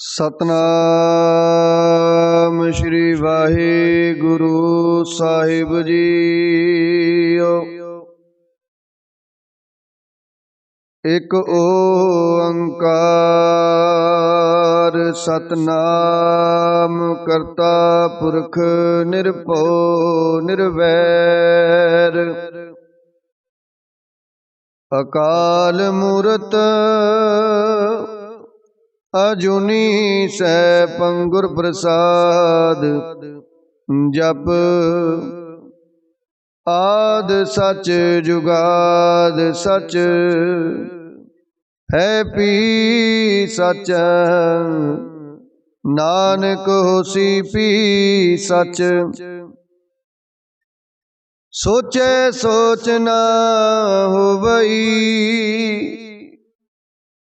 सतनाम श्री वाहिगुरु साहिब जीओ। एक ओंकार सतनाम करता पुरख निरभउ निर्वैर। अकाल मूरत अजूनी सैभं गुर प्रसाद। जप आद सच जुगाद सच है पी सच। नानक होसी पी सच। सोचे सोच न होवई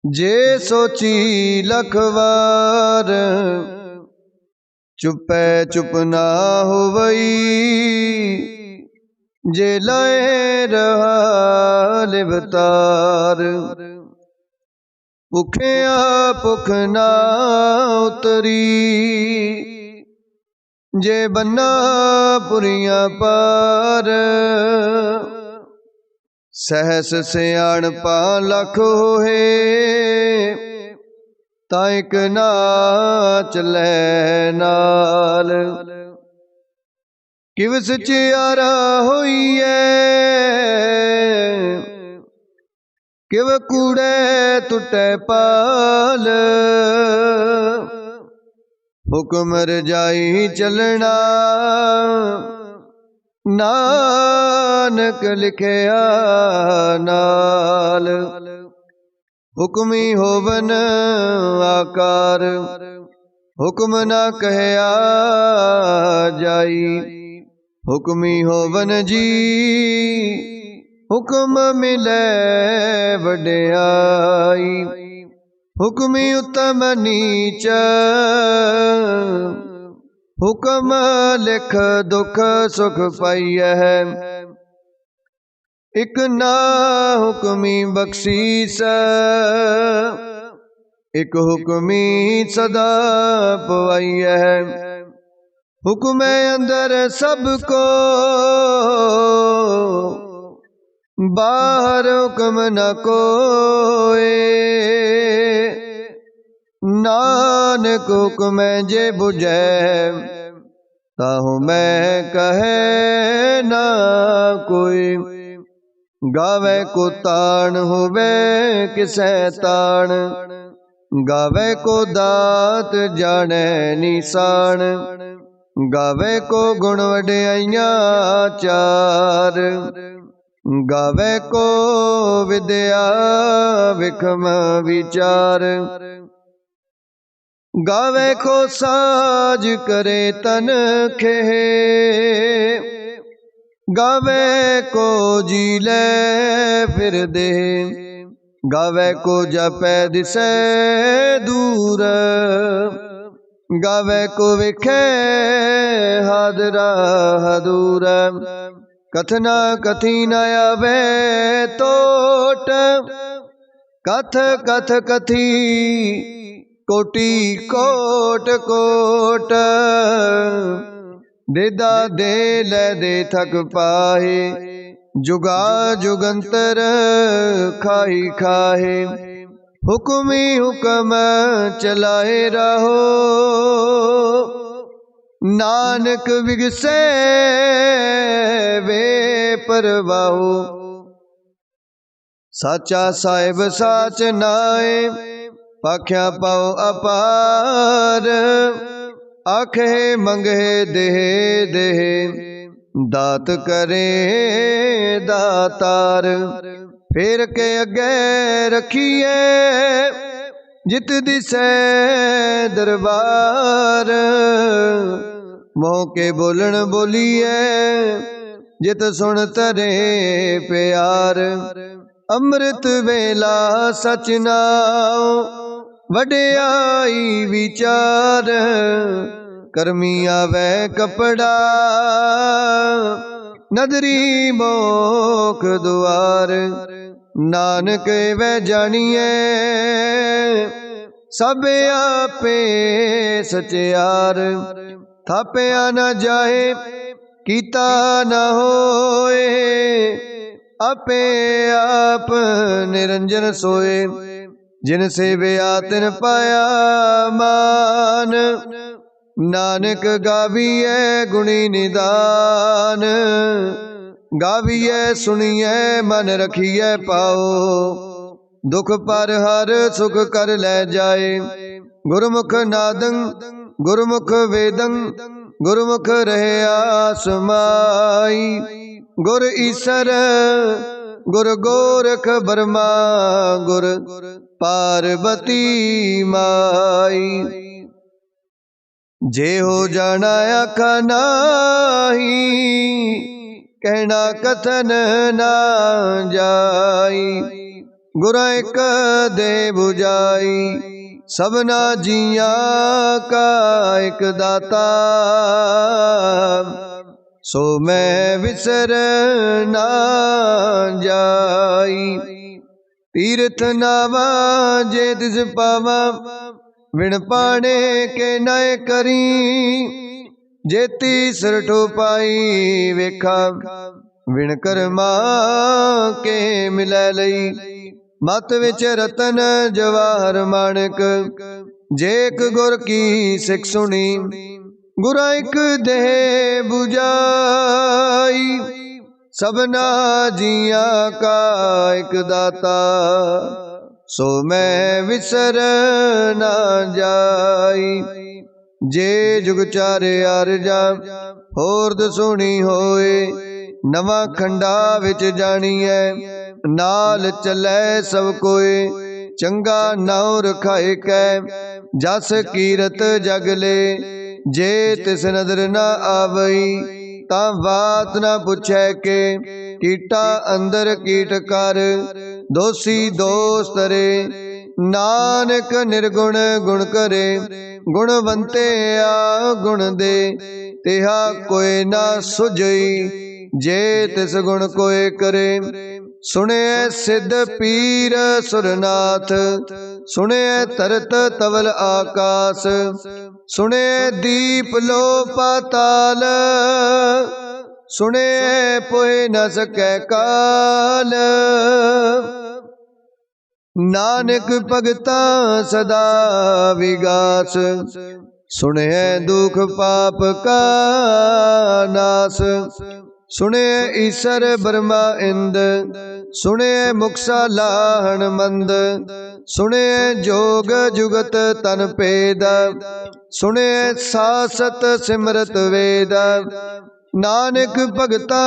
जे सोची लख वार। चुपै चुप ना होवई जे लाए रहा लिवतार। भुखिया भुख ना उतरी जे बन्ना पुरिया पार। सहस सियाणपा लख होए ताइक ना चलै नाल। किव सचियारा होइए किव कूड़े टुटे पाल। हुक्म रजाई चलना नानक लिखिया नाल। हुक्मी होवन आकार हुक्म ना कहया जाई। हुक्मी होवन जी हुक्म मिले वड्याई। हुक्मी उत्तम नीच हुक्म लिख दुख सुख पाइय। इक ना हुक्मी बख्शीस इक हुक्मी सदा पवाइय। हुक्म अंदर सबको बाहर हुक्म न कोई। नानक हुक्म जे बुझै ताहु मैं कहे ना कोई। गावे को तान होवे किसै तान। गावे को दात जाने निशान। गावे को गुण वड्याइयां चार। गावे को विद्या विखम विचार। गावे को साज करे तन खेह। गावे को जी ले फिर दे। गावे को जपै दिसै दूर। गावे को विखे हादरा हदूर। कथना कथी न आवे तोट कथ कथ कथी कोटि कोट कोट। देदा दे ले दे थक पाहे जुगा जुगंतर खाही खाहे। हुक्मी हुक्म चलाए रहो नानक विगसे वे परवाहो। साचा साहिब साच नाए पाख्या पाओ अपार। आखे मंगे देह देह दात करे दातार। फेर के अगे रखिए जित दिसै दरबार। मोह के बोलन बोलिए जित सुन तरे प्यार। अमृत वेला सच नाओ वड्याई विचार। करमी आवे कपड़ा नदरी मोख द्वार। नानक वे जानिए सब आपे सचियार। थापिया न जाए कीता न होए, आपे आप निरंजन सोए। जिन सेविया तिन पाया मान, नानक गाविए गुणी निदान। गाविए सुनिए मन रखिए पाओ, दुख पर हर सुख कर ले जाए। गुरमुख नादं गुरमुख वेदं, गुरमुख रहे आसमाई। गुर ईसर गुर गोरख बर्मा, गुर पार्वती माई। जे हो जाना आखा नाही, कहना कथन ना जाई। गुरा एक दे बुझाई, सबना जिया का एक दाता। सो मैं विसर ना जाई। तीर्थ नावा जे तिस पावा, विण पाने के नय करी। जेती सरठो पाई वेखा, विण कर्मा के मिलै लई। मत विच रतन जवाहर माणक, जेक गुर की सिख सुनी। गुरा एक दे बुझाई, सबना जिया का एक दाता। सो मैं विसर ना जाई। जे जुग चारे आरजा, होर दसोनी होए। नवा खंडा विच जाणीए, नाल चलै सब कोए। चंगा नाउ रखाए कै, जस कीरत जग ले। जे तिस नदर न आवई, तां बात न पुछै के। कीटा अंदर कीट कर, दोषी दोष तरे। नानक निर्गुण गुण करे, गुणवंते आ गुण दे। तेहा कोई ना सुझई, जे तिस गुण कोय करे। सुने सिद्ध पीर सुरनाथ, सुने तरत तवल आकाश। सुने दीप लो पाताल, सुने पोए न सकै काल। नानक भगता सदा विगास, सुने दुख पाप का नास। सुने ईसर ब्रह्मा इंद, सुने मुक्सा लाहन मंद। सुने जोग जुगत तन पेद, सुने सासत सिमरत वेद। नानक भगता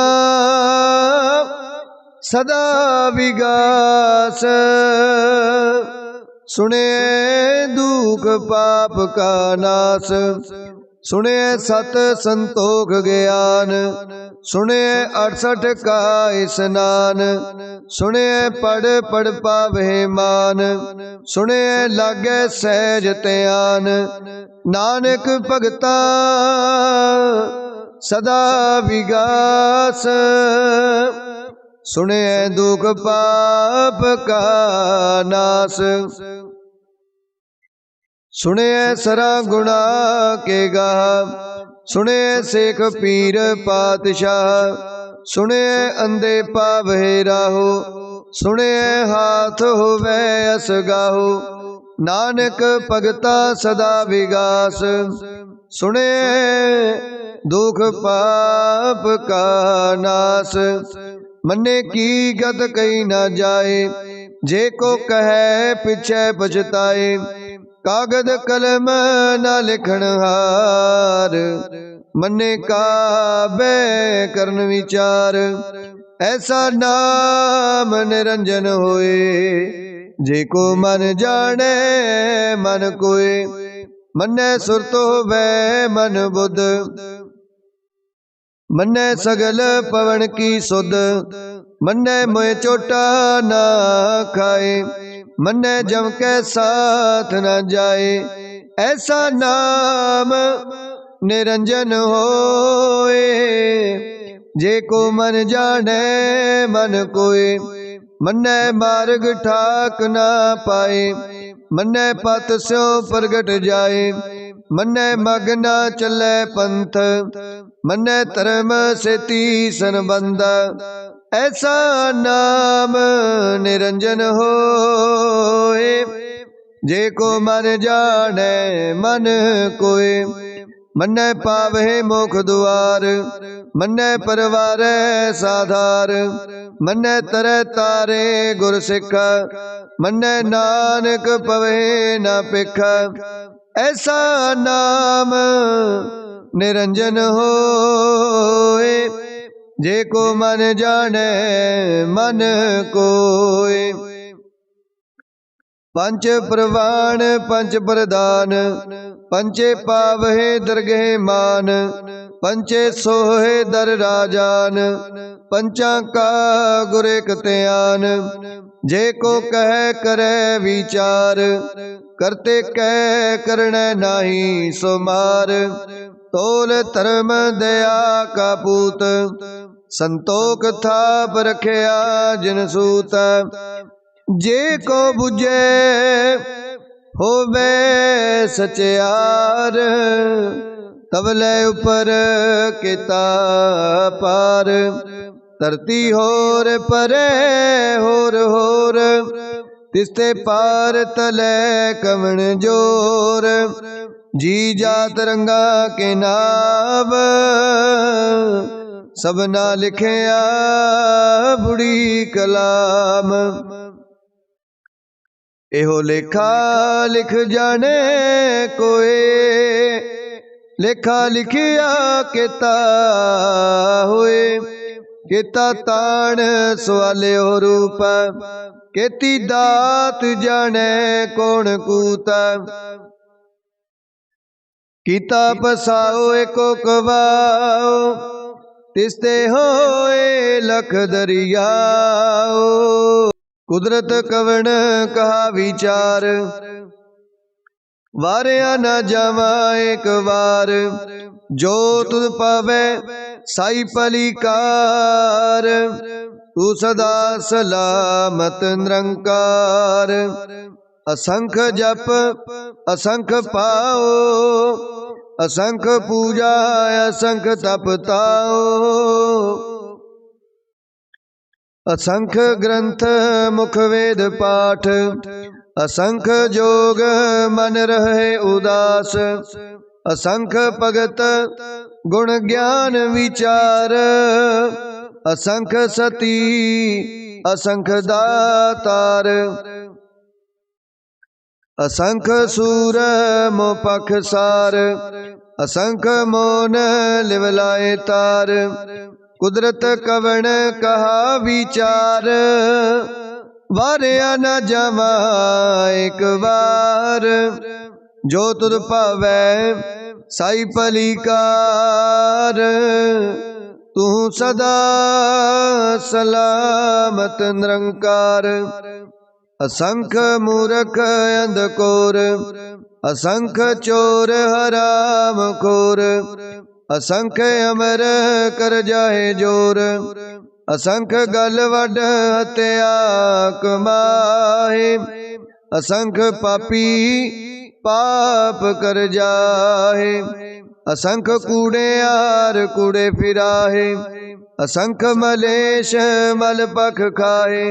सदा विगास, सुने दुख पाप का नाश। सुने सत संतोख ज्ञान, सुने 68 का स्नान। सुने पढ़ पढ़ पावे मान, सुने लागे सहज त्यान। नानक भगता सदा विगास, सुने दुख पाप का नाश। सुने सरा गुणा के गा, सुने शेख पीर पातशाह। सुने अंधे पावे राहो, सुने हाथ होवे असगाहो। नानक भगता सदा विगास, सुने दुख पाप का नाश। मन्ने की गत कही न जाए, जे को कहे पीछे पछताए। कागद कलम न लिखन हार, मन्ने काबे करन विचार। ऐसा नाम निरंजन होए, जे को मन जाने मन कोय। मन्ने सुरत होवे मन बुध, मन्ने सगल पवन की सुध। मन्ने मोए चोटा ना खाए, मन्ने जम के साथ न जाए। ऐसा नाम निरंजन होए, जे को मन जाने मन कोय। मन्ने मार्ग ठाक ना पाए, मन्नै पत स्यो प्रगट जाए। मन्नै मग न चलै पंथ, मन्नै धर्म सेती संबंध। ऐसा नाम निरंजन होए, जे को मन जाने मन कोय। मन्नै पावहे मोख दुआर, मन्नै परवारै साधार। मन्नै तरह तारे गुर सिख, मन्नै नानक पवे न पिख। ऐसा नाम निरंजन होए, जे को मन जाने मन कोय। पंच प्रवाण पंच प्रदान, पंचे पावहे दरगह मान। पंचे सोहे दर राजान, पंचा का गुर एक त्यान। जे को कह करे विचार, करते कह करने नाही सो मार। तोल धर्म दया का पूत, संतोख थाप रखया जिन सूत। जे को बुझे होवे सचियार, तबले ऊपर किता पार। धरती होर परे होर होर, तिसते पार तले कवण जोर। जी जात रंगा के नाम, सबना लिखया बुढ़ी कलाम। एहो लेखा लिख जाने कोए, लेखा लिखिया केता होए। केता ताण सवाले हो रूप, केती दात जाने कौन कूता। कीता पसाओ एको कवाओ, तिसते होए लख दरियाओ। कुदरत कवण कहा विचार, वारिया न जावा एक बार। जो तुद पावे साई पलिकार, तू सदा सलामत निरंकार। असंख जप असंख पाओ, असंख पूजा असंख तपताओ। असंख ग्रंथ मुख वेद पाठ, असंख जोग मन रहे उदास। असंख भगत गुण ज्ञान विचार, असंख सती असंख दातार। असंख सूर मोह पखसार, असंख मोन लिवलाए तार। कुदरत कवण कहा विचार, वारिया न जावा एक बार। जो तुद पावै साई पलिकार, तू सदा सलामत निरंकार। असंख मूर्ख अंधकोर, असंख चोर हराम खोर। असंख अमर कर जाहे जोर, असंख गल वड हत्या कमाहे। असंख पापी पाप कर जाहे, असंख कूड़ेयार कूड़े फिराहे। असंख मलेश मल पख खाए,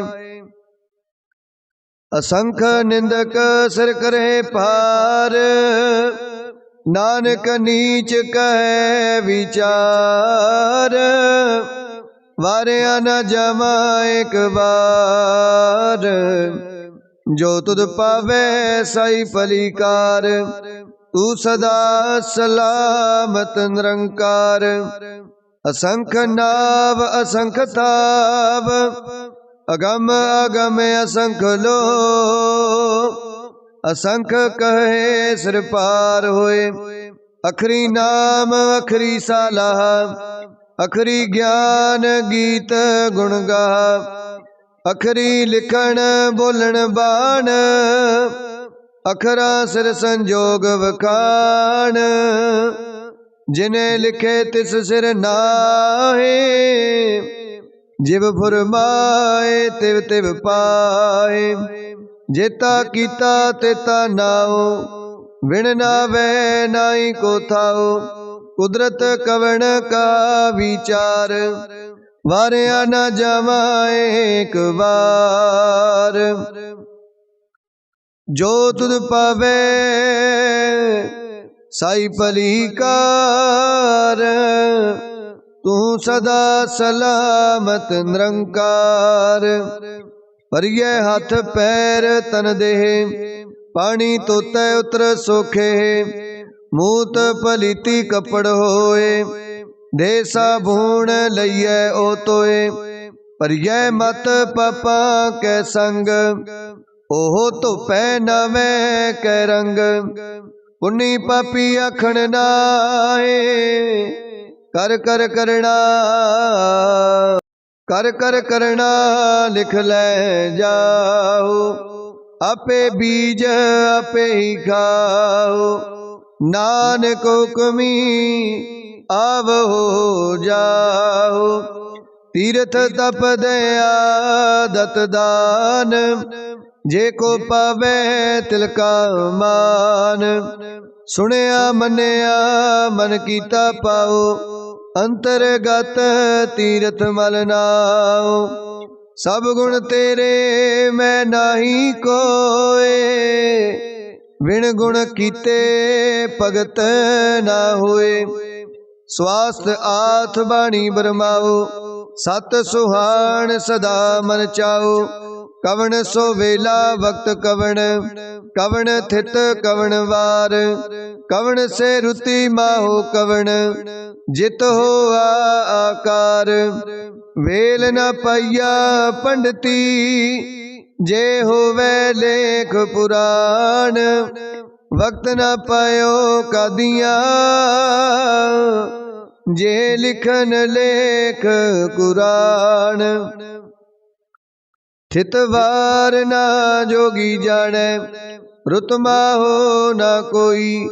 असंख निंदक सिर करे पार। नानक नीच कहे विचार, वारिया न जावा एक बार। जो तुद पावे साई पलिकार, तू सदा सलामत निरंकार। असंख नाव असंख थाव, अगम अगम असंख लो। असंख कहे सिर पार होए, अखरी नाम अखरी सालाह। अखरी ज्ञान गीत गुण गाह, अखरी लिखण बोलण बाण। अखरा सिर संजोग वखाण, जिन्हें लिखे तिस सिर नाहे। जिव फुरमाए तिव तिव पाए, जेता कीता तेता नाओ, विण नावे नाई को थाओ। कुदरत कवण का विचार, वारिया न जावा एक बार। जो तुद पावे साई भलीकार, तू सदा सलामत निरंकार। परिये हाथ पैर तन देह, पानी तोते उतर सोखे। मूत पलीती कपड़ होए, दे साबून लइए ओ तोए। परिये मत पापा कै संग, ओहो धुपै नवे कै रंग। पुन्नी पापी आखण नाए, कर कर करना कर कर करना लिख ले जाओ। आपे बीज आपे ही खाओ, नानक हुक्मी आव हो जाओ। तीर्थ तप दया दत दान, जे को पावे तिलका मान। सुनिया मनिया मन कीता पाओ, अंतरगत तीरथ मल नाओ। सब गुण तेरे मैं नाही कोए, विण गुण कीते भगत ना होए। स्वास्थ्य आथ बाणी बरमाओ, सत सुहान सदा मन चाओ। कवन सो वेला वक्त कवन, कवन थित कवन वार। कवन से रुति माहो कवन, जित हो आकार। वेल न पाइया पंडिती, जे होवे लेख पुराण। वक्त न पायो कादिया, जे लिखन लेख कुरान। थितवार ना जोगी जाने, रुतमा हो ना कोई।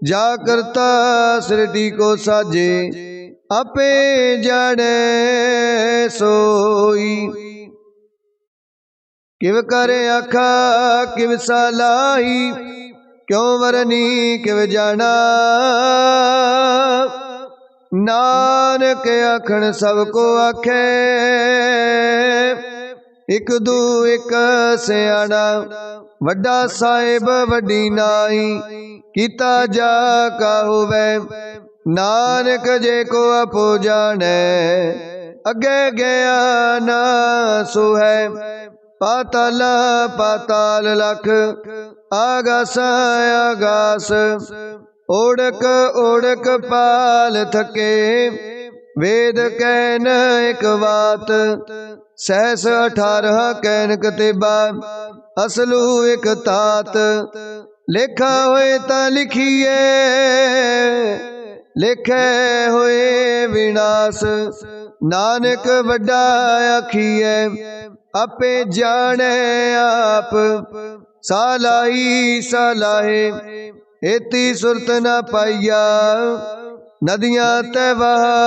जा करता सृष्टि को साजे, आपे जाने सोई। किव करे आखा किव सलाही, क्यों वरनी किव जाना। नानक आखण सबको आखे, एक दू एक सियाणा। वड्डा साहिब वड्डी नाई, कीता जा का होवे। नानक जे को आपो जाने, अगे गया ना सो है। पाताल पाताल लख, आगास आगास। ओढ़क ओढ़क पाल थके, वेद कहन एक बात। सहस 18 कहन कतेबा, असलू एक तात। लेखा होए ता लिखिए, लेखे होए विनाश। नानक वड्डा आखिए, आपे जाने आप। सालाही सालाहे, एती सुरत न पाइया। नदियां ते वहा,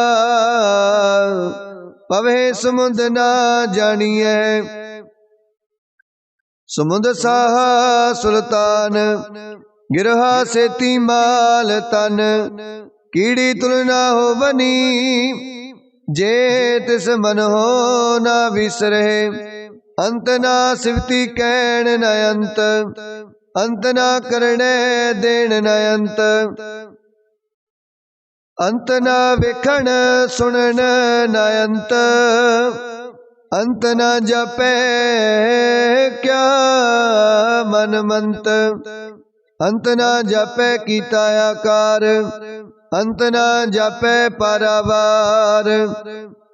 पवे समुंद ना जानिए। समुंद साहा सुल्तान, गिरहा सेती माल तन। कीड़ी तुलना हो बनी, जे तिस मन हो ना विसरे। अंत ना सिवती कहन न अंत, अंत ना करने देन न अंत। अंत ना वेखण सुनन न अंत, अंत न जपे क्या मन मंत। अंत न जपे कीता आकार, अंत न जपे पारावार।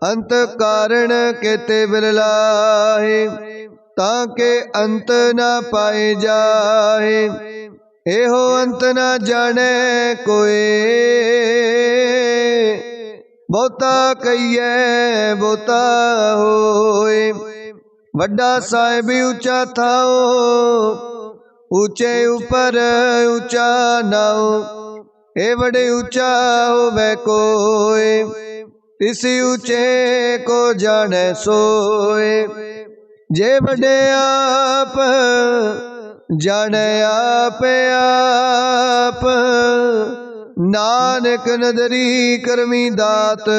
अंत कारण केते बिरलाहे, ताके अंत न पाए जाहे। एहो अंत न जाने कोई, बहुता कहिए बहुता होए। वड्डा साहिब ऊंचा थाओ, ऊंचे ऊपर ऊंचा नाओ। ए बड़े ऊंचा होवे कोई, तिसी ऊंचे को जाने सोए। जे वडे आप जाने आप आप, नानक नदरी करमी दात,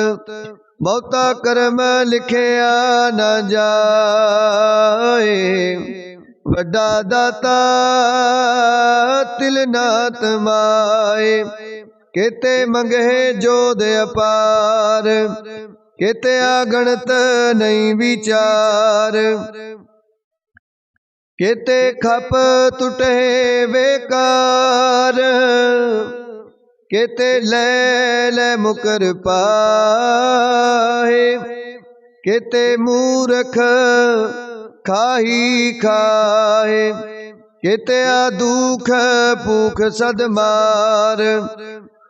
बहुता कर्म लिखिया न जाए। वड्डा दाता तिल नात माए, केते मंगे जोध अपार, केते अगणत नहीं विचार। केते खप टुटे बेकार, केते ले मुकर पाए। केते मूर्ख खाही खाए, केते दुख भूख सदमार।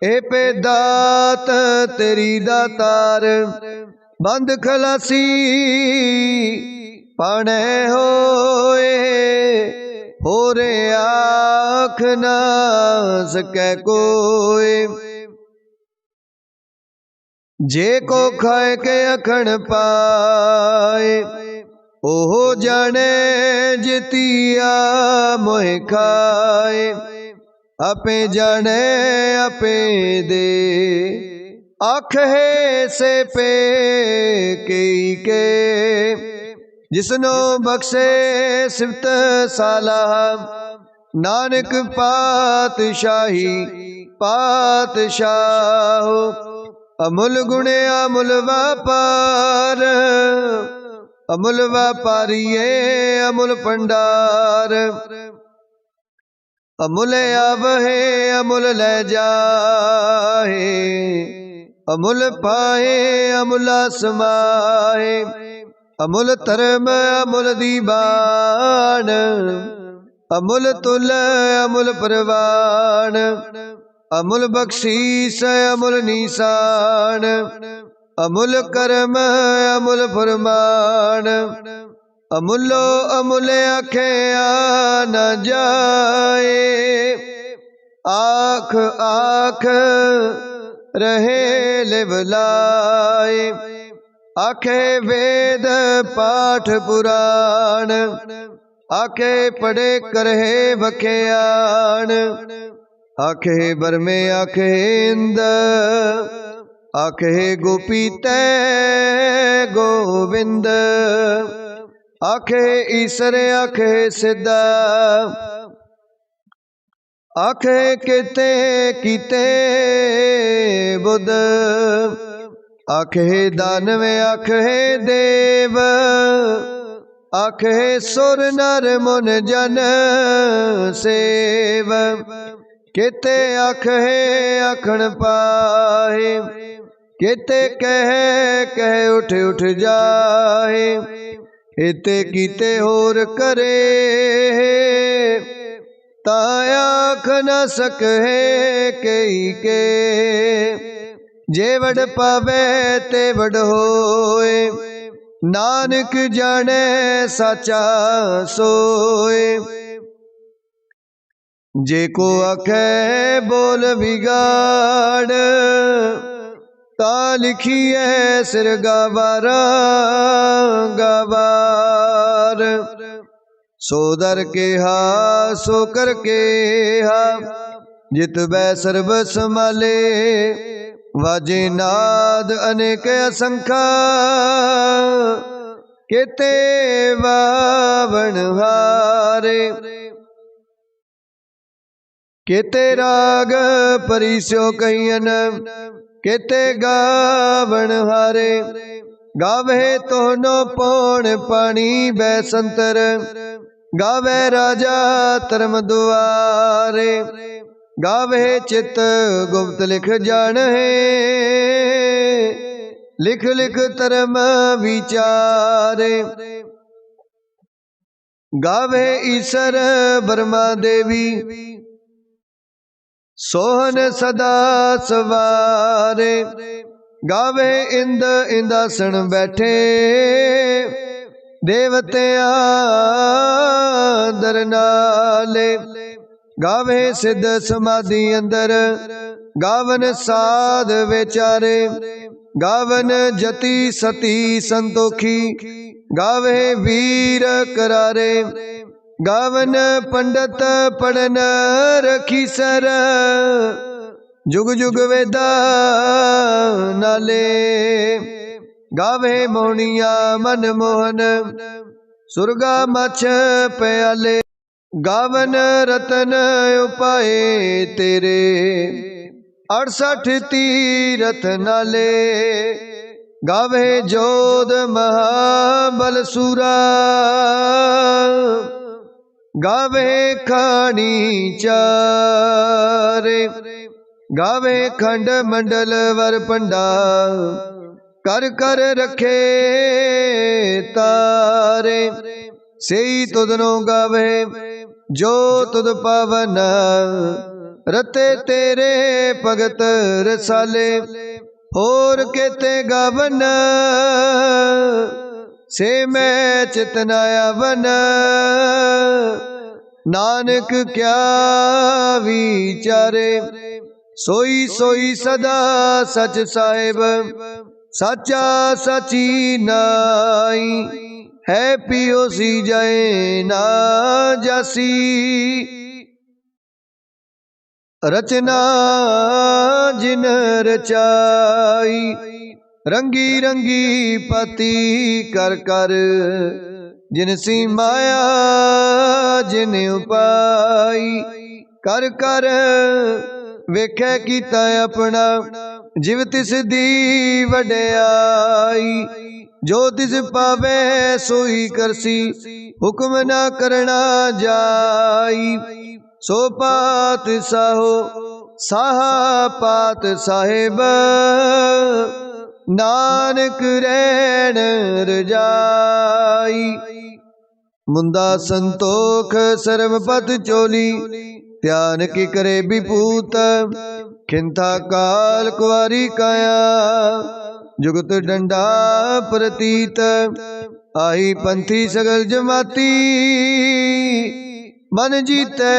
ए पे दात तेरी दातार, बंद खलासी पाने होए। हो रे आख ना सकै कोई, जे को खाए के अखण पाए। ओहो जाने जितिया मोह खाए, आपे जाने आपे दे। आख है से पे के जिसनो बख्शे सिफत सालाह। नानक पातशाही पातशाह, अमुल गुणे अमुल व्यापार। अमुल व्यापारिये अमुल भंडार, अमुल आवहे अमुल ले जाए। अमुल पाए अमुल समाए, अमुल धर्म अमुल दीवान। अमुल तुल अमुल परवान, अमुल बख्शीस अमुल निशान। अमुल कर्म अमुल फरमान, अमुलो अमुल आखे आ न जाए। आख आख रहे लेवलाए, आखे वेद पाठ पुराण। आखे पढ़े करहे बख्यान, आखे बरमे आखे इंद। आखे गोपी तै गोविंद, आखे ईसर आखे सिद्धा। आखे केते कीते बुध, आखे दानव आखे देव। आखे सुर नर मुन जन सेव, केते आखे आखण पाए। केते कह उठ उठ जाए, केते कीते होर करे। ता आख न सके कई के, जे वड पावे ते वड होए। नानक जाने साचा सोए, जे को आखे बोल बिगाड़। ता लिखिए सिर गवारा गवार। सो दर के हा सो कर के हा, जित बै सर्ब संभाले। वाजे नाद अनेक असंखा, केते वावण हारे। केते राग परिस्यो कहियन, केते गावण हारे। गावे तोहनो पौन पानी बैसंतर, गावे राजा धर्म दुआरे। गावे चित गुप्त लिख जान है, लिख लिख धर्म विचारे। गावे ईसर ब्रह्मा देवी, सोहन सदा सवारे। गावे इंद इंदासन बैठे, देवत्या दर नाले। गावे सिद्ध समाधि अंदर, गावन साध विचारे। गावन जति सती संतोखी, गावे वीर करारे। गावन पंडित पढ़न रखी सर, जुग जुग वेदा नाले। गावे मोहनिया मन मोहन, सुरगा मछ प्याले। गावन रतन उपाए तेरे, 68 तीरथ नाले। गावे जोध महाबल सूरा, गावे खानी चारे। गावे खंड मंडल वर पंडा, कर कर रखे तारे। सेई तुदनो गावे जो तुद पावन, रते तेरे भगत रसाले। होर केते गावन, से मैं चितनाया वन। नानक क्या विचारे, सोई सोई सदा सच साहिब। साचा साची नाई, है पियो सी जाए ना जासी। रचना जिन रचाई, रंगी रंगी पति कर कर। जिन सी माया जिन उपाई, कर कर वेखे कीता अपना। जिव तिस दी वड्याई, जो तिस पावे सोई करसी। हुक्म ना करना जाई, सो पात साहो साहा पात साहिब। नानक रैन रजाई। मुंदा संतोख सर्वपत चोली, ध्यान की करे विभूत। खिंथा काल कुआरी काया, जुगत डंडा प्रतीत। आई पंथी सगल जमाती, मन जीते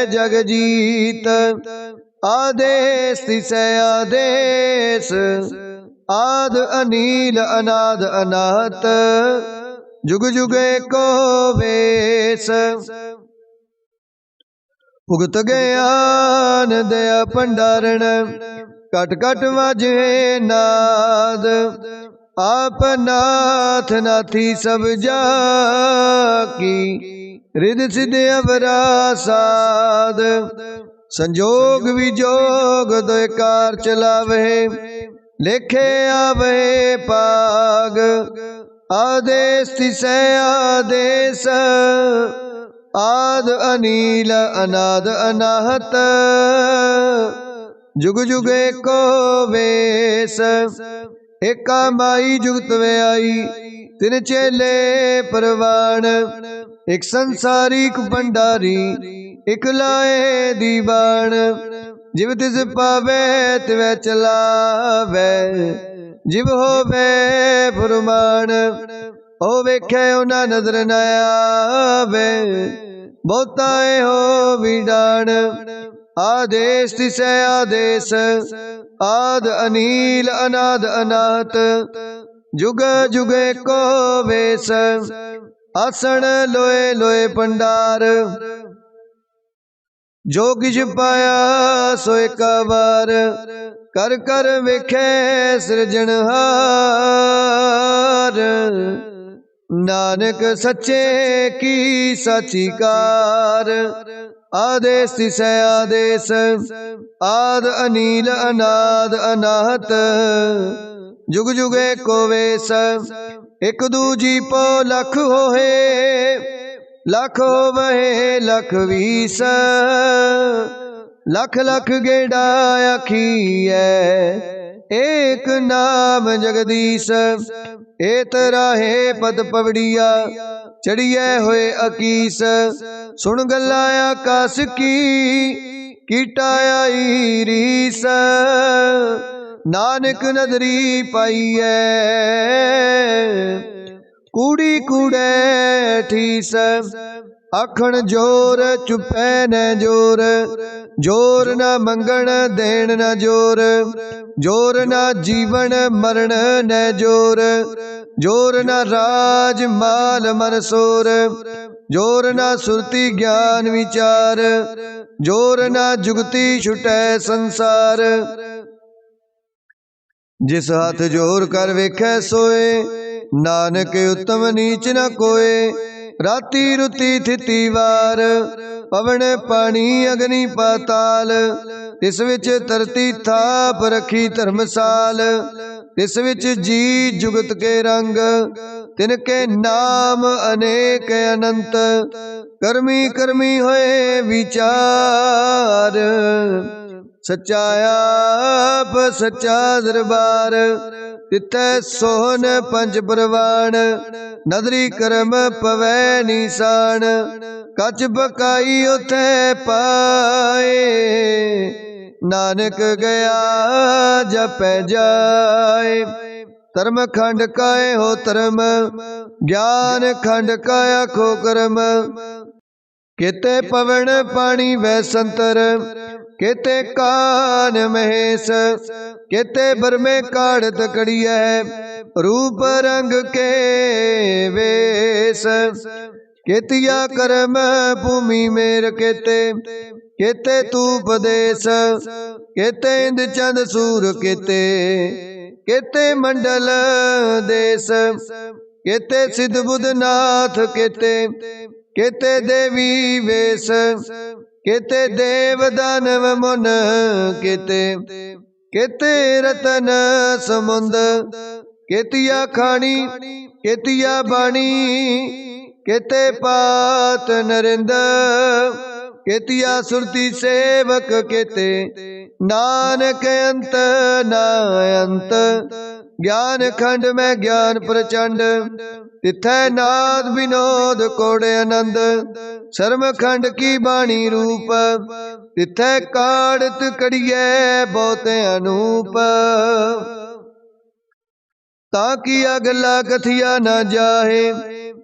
जग जीत। आदेश तिसै आदेश, आद अनील अनाद अनाहत। जुग जुग एको वेश, भुगत ज्ञान दया भंडारण। कट कट वाजे नाद, आप नाथ नाथी सब जाकी। रिद सिद्ध अवरा साध, संजोग विजोग दोय कार चलावे। लेखे आवे पाग, आदेश तिसै आदेश। आद अनील अनाद अनाहत, जुग जुग एको वेश। एका माई जुगत व्याई, तिन चेले परवान। एक संसारी एक भंडारी, एक लाए दीवान। जिव तिस पावे तिवै चलावे, जिव होवे फुरमान। ओ वेखे उना नजर न आवे, बहुताए हो विडान। आदेश तिसै आदेश, आद अनील अनाद अनाहत। जुग जुग एको वेश, आसन लोए लोए भंडार। जो किछ पाया सो एक बार, कर कर वेखे सृजनहार। नानक सच्चे की साची कार। आदेश तिसै आदेश, आद अनील अनाद अनाहत। जुग जुग एको वेश, एक दूजी पो लख होए। लख होवे लख वीस, लख लख गेड़ा आखिए। एक नाम जगदीश, एत राहे पद पवड़िया। चढ़िए होए अकीस, सुन गल्ला आकाश की। कीटाया रीस, नानक नदरी पाइए। कूड़ी कूड़े ठीस, आखण जोर चुपै न जोर। जोर न मंगण देण न जोर, जोर न जीवन मरण न जोर, जोर न राज माल मन सोर, जोर न सुरति ज्ञान विचार, जोर न जुगति छुटै संसार। जिस हाथ जोर कर वेखै सोए, नानक उत्तम नीच न कोय। राती रुती थिति वार, पवन पानी अग्नि पाताल, तिस विच धरती थाप रखी धर्मसाल। तिस विच जी जुगत के रंग, तिनके नाम अनेक अनंत। कर्मी कर्मी होए विचार, सच्चा आप सच्चा दरबार। तिथै सोहन पंच प्रवाण, नदरी करम पवै निशान। कच बकाई उथै पाए, नानक गया जपै जाए। धर्म खंड काय हो धर्म, ज्ञान खंड काय आखो कर्म। केते पवन पानी वै संतर, केते कान महेश। केते बरमे काढ़त कड़िया, रूप रंग के वेश। केतिया कर्म भूमि मेर केते, केते तूप देश। केते इंद चंद सूर केते, केते मंडल देश। केते सिद्ध बुध नाथ केते, केते देवी वेश। केते देव दानव मुन केते, केते रतन समुंद। केतिया खानी केतिया बाणी, केते पात नरिंद। केतिया सुरति सेवक केते, नानक अंत ना अंत। ज्ञान खंड में ज्ञान प्रचंड, तिथै नाद विनोद कोड़े आनंद। शर्म खंड की बाणी रूप, तिथै काढ़त कड़िए बहुते अनूप। ताकिया गला कथिया न जाहे,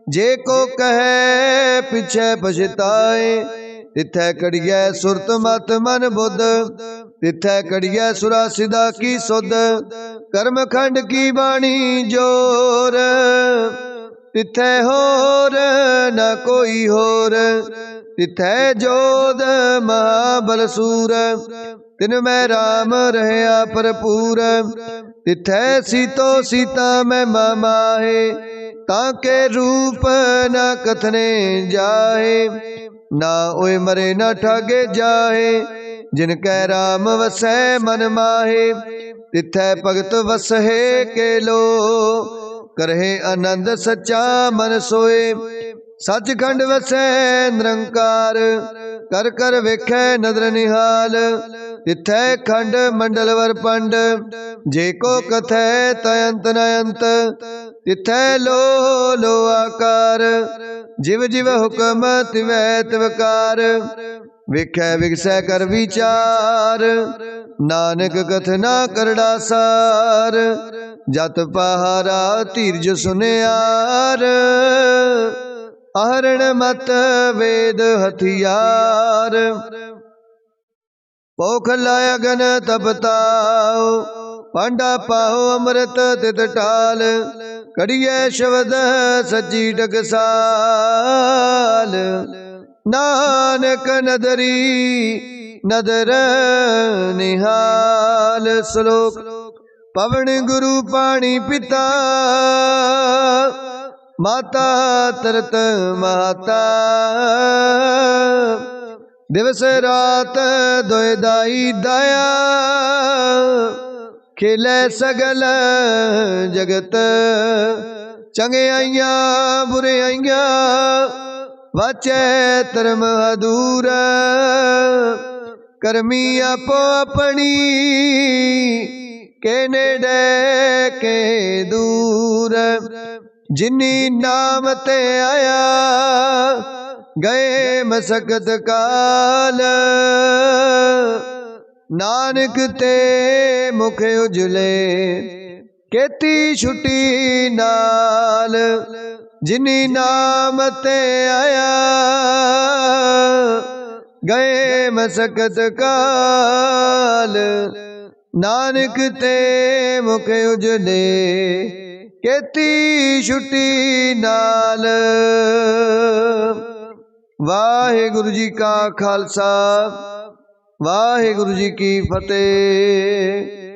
जे को कहे पिछे पछताए। तिथै कड़िए सुरत मत मन बुध, तिथै कड़िए सुरा सिदा की सुध। कर्म खंड की बाणी जोर, तिथै होर न कोई होर। तिथै जोध महाबल सूर, तिन में राम रहया भरपूर। तिथै सीतो सीता में माहे, ताके रूप न कथने जाहे। ना ओए मरे न ठागे जाहे, जिनकै राम वसै मन माहे। तिथै भगत वसहे के लो, करहे आनंद सच्चा मन सोए। सचखंड वसै निरंकार, कर कर वेखै नदर निहाल। तिथै खंड मंडल वर पंड, जे को कथै तयंत नयंत। तिथै लो लो आकार, जिव जिव हुक्म तिवै तिवकार। वेखै विगसै कर विचार, नानक कथना करड़ा सार। जत पहारा धीरज सुनियार, आहरण मत वेद हथियार। पोख लाया गन तपताओ, पांडा पाओ अमृत तित टाल। कड़िए शब्द सच्ची टकसाल, नानक नदरी नदर निहाल। श्लोक पवन गुरु पानी पिता, माता तरत माता। दिवस रात दोए दाई दाया, खेले सगल जगत। चंगे आइया बुरे आइया, वाचे धर्म अधूर। करमी आपो अपनी, के नेड़े के दूर। जिनी नाम ते आया, गए मसकत काल। नानक ते मुख उजले, केती छुटी नाल। जिनी नाम ते आया, गए मसकत काल। नानक ते मुख उजड़े केती छुट्टी नाल। वाहिगुरु जी का खालसा वाहिगुरु जी की फतेह।